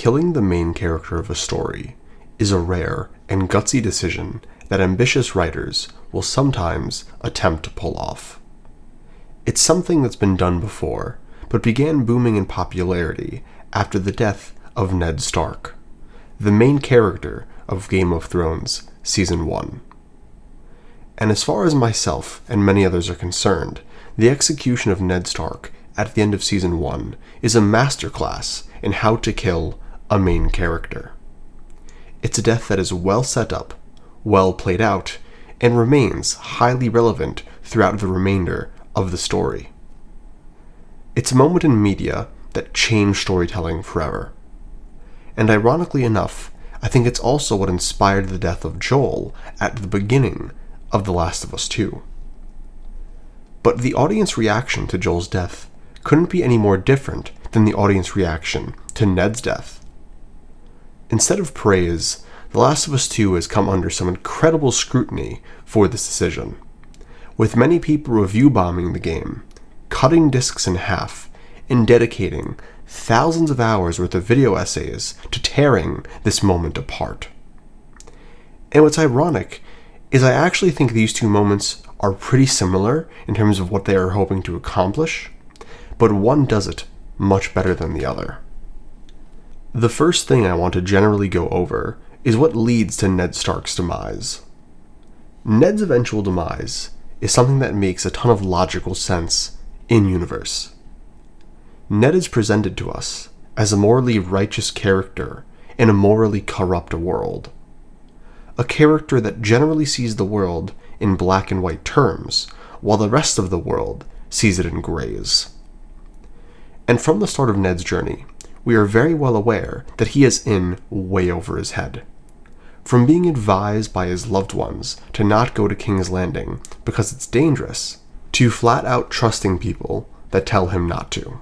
Killing the main character of a story is a rare and gutsy decision that ambitious writers will sometimes attempt to pull off. It's something that's been done before, but began booming in popularity after the death of Ned Stark, the main character of Game of Thrones Season 1. And as far as myself and many others are concerned, the execution of Ned Stark at the end of Season 1 is a masterclass in how to kill a main character. It's a death that is well set up, well played out, and remains highly relevant throughout the remainder of the story. It's a moment in media that changed storytelling forever. And ironically enough, I think it's also what inspired the death of Joel at the beginning of The Last of Us 2. But the audience reaction to Joel's death couldn't be any more different than the audience reaction to Ned's death. Instead of praise, The Last of Us 2 has come under some incredible scrutiny for this decision, with many people review bombing the game, cutting discs in half, and dedicating thousands of hours worth of video essays to tearing this moment apart. And what's ironic is I actually think these two moments are pretty similar in terms of what they are hoping to accomplish, but one does it much better than the other. The first thing I want to generally go over is what leads to Ned Stark's demise. Ned's eventual demise is something that makes a ton of logical sense in-universe. Ned is presented to us as a morally righteous character in a morally corrupt world. A character that generally sees the world in black and white terms, while the rest of the world sees it in grays. And from the start of Ned's journey, we are very well aware that he is in way over his head. From being advised by his loved ones to not go to King's Landing because it's dangerous, to flat out trusting people that tell him not to.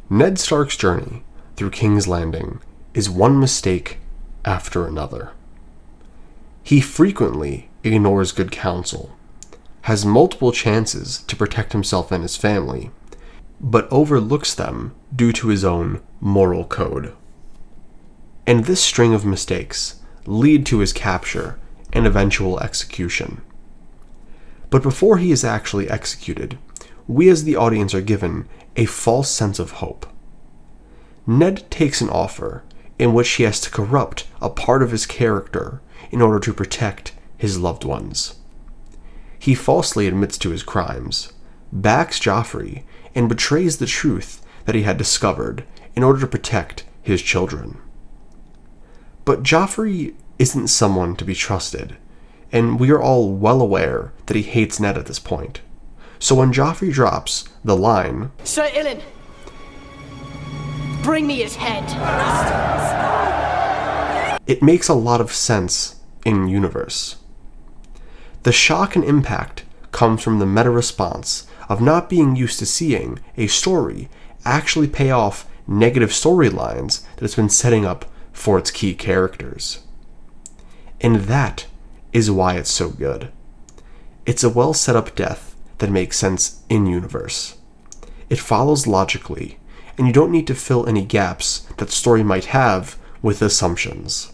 Ned Stark's journey through King's Landing is one mistake after another. He frequently ignores good counsel, has multiple chances to protect himself and his family, but overlooks them due to his own moral code. And this string of mistakes lead to his capture and eventual execution. But before he is actually executed, we as the audience are given a false sense of hope. Ned takes an offer in which he has to corrupt a part of his character in order to protect his loved ones. He falsely admits to his crimes, backs Joffrey, and betrays the truth that he had discovered in order to protect his children. But Joffrey isn't someone to be trusted, and we are all well aware that he hates Ned at this point. So when Joffrey drops the line, "Sir Ilyn, bring me his head," it makes a lot of sense in universe. The shock and impact comes from the meta response of not being used to seeing a story actually pay off negative storylines that it's been setting up for its key characters. And that is why it's so good. It's a well set up death that makes sense in universe. It follows logically, and you don't need to fill any gaps that the story might have with assumptions.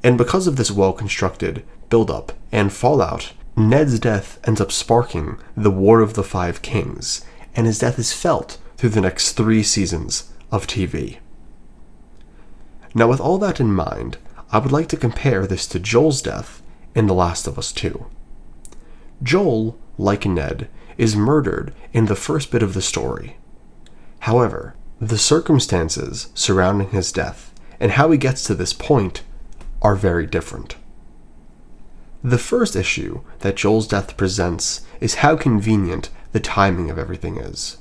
And because of this well-constructed build-up and fallout, Ned's death ends up sparking the War of the Five Kings, and his death is felt through the next 3 seasons of TV. Now with all that in mind, I would like to compare this to Joel's death in The Last of Us 2. Joel, like Ned, is murdered in the first bit of the story. However, the circumstances surrounding his death and how he gets to this point are very different. The first issue that Joel's death presents is how convenient the timing of everything is.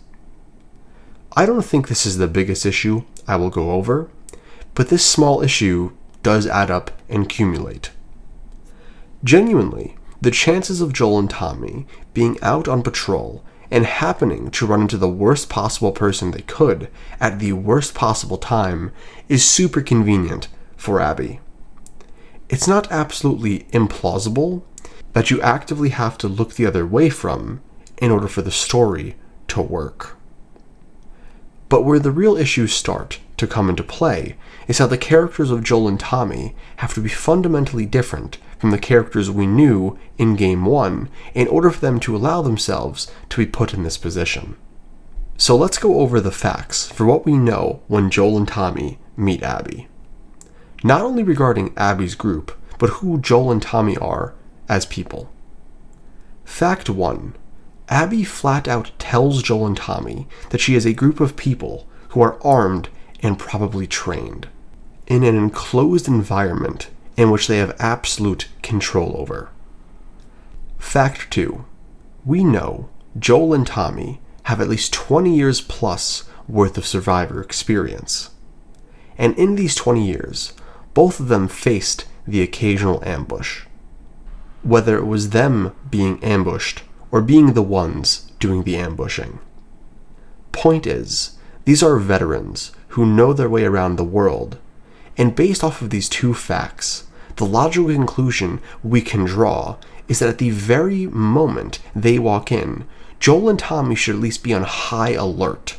I don't think this is the biggest issue I will go over, but this small issue does add up and accumulate. Genuinely, the chances of Joel and Tommy being out on patrol and happening to run into the worst possible person they could at the worst possible time is super convenient for Abby. It's not absolutely implausible that you actively have to look the other way from in order for the story to work. But where the real issues start to come into play is how the characters of Joel and Tommy have to be fundamentally different from the characters we knew in Game 1 in order for them to allow themselves to be put in this position. So let's go over the facts for what we know when Joel and Tommy meet Abby. Not only regarding Abby's group, but who Joel and Tommy are as people. Fact 1. Abby flat out tells Joel and Tommy that she is a group of people who are armed and probably trained, in an enclosed environment in which they have absolute control over. Fact 2. We know Joel and Tommy have at least 20 years plus worth of survivor experience. And in these 20 years, both of them faced the occasional ambush. Whether it was them being ambushed or being the ones doing the ambushing. Point is, these are veterans who know their way around the world, and based off of these two facts, the logical conclusion we can draw is that at the very moment they walk in, Joel and Tommy should at least be on high alert.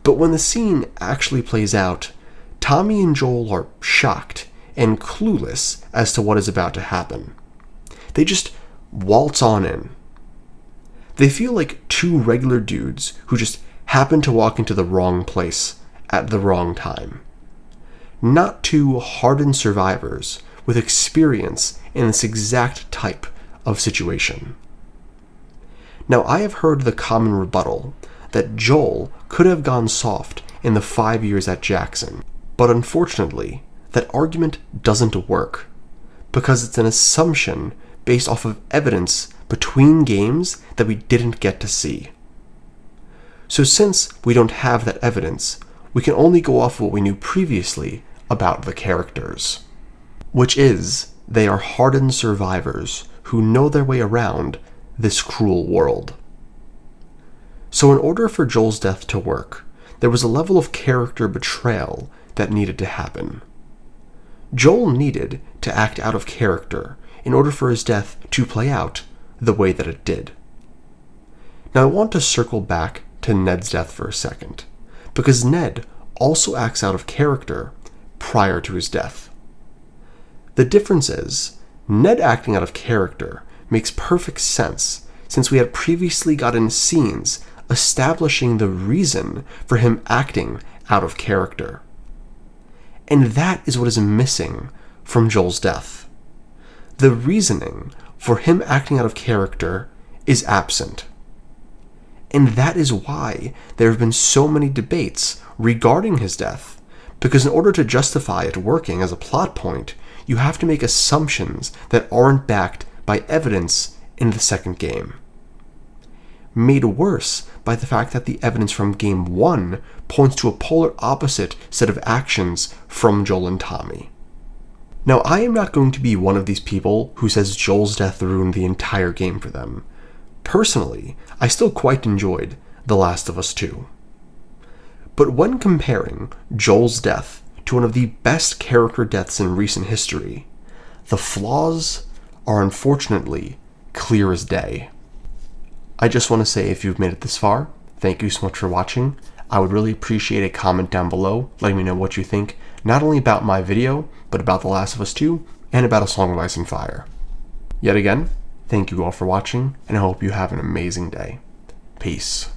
But when the scene actually plays out, Tommy and Joel are shocked and clueless as to what is about to happen. They just waltz on in. They feel like two regular dudes who just happen to walk into the wrong place at the wrong time. Not two hardened survivors with experience in this exact type of situation. Now, I have heard the common rebuttal that Joel could have gone soft in the 5 years at Jackson, but unfortunately, that argument doesn't work, because it's an assumption based off of evidence between games that we didn't get to see. So since we don't have that evidence, we can only go off what we knew previously about the characters, which is they are hardened survivors who know their way around this cruel world. So in order for Joel's death to work, there was a level of character betrayal that needed to happen. Joel needed to act out of character in order for his death to play out the way that it did. Now I want to circle back to Ned's death for a second, because Ned also acts out of character prior to his death. The difference is, Ned acting out of character makes perfect sense since we had previously gotten scenes establishing the reason for him acting out of character. And that is what is missing from Joel's death. The reasoning for him acting out of character is absent. And that is why there have been so many debates regarding his death, because in order to justify it working as a plot point, you have to make assumptions that aren't backed by evidence in the second game. Made worse by the fact that the evidence from Game 1 points to a polar opposite set of actions from Joel and Tommy. Now, I am not going to be one of these people who says Joel's death ruined the entire game for them. Personally, I still quite enjoyed The Last of Us 2. But when comparing Joel's death to one of the best character deaths in recent history, the flaws are unfortunately clear as day. I just want to say, if you've made it this far, thank you so much for watching. I would really appreciate a comment down below letting me know what you think, not only about my video, but about The Last of Us 2, and about A Song of Ice and Fire. Yet again, thank you all for watching, and I hope you have an amazing day. Peace.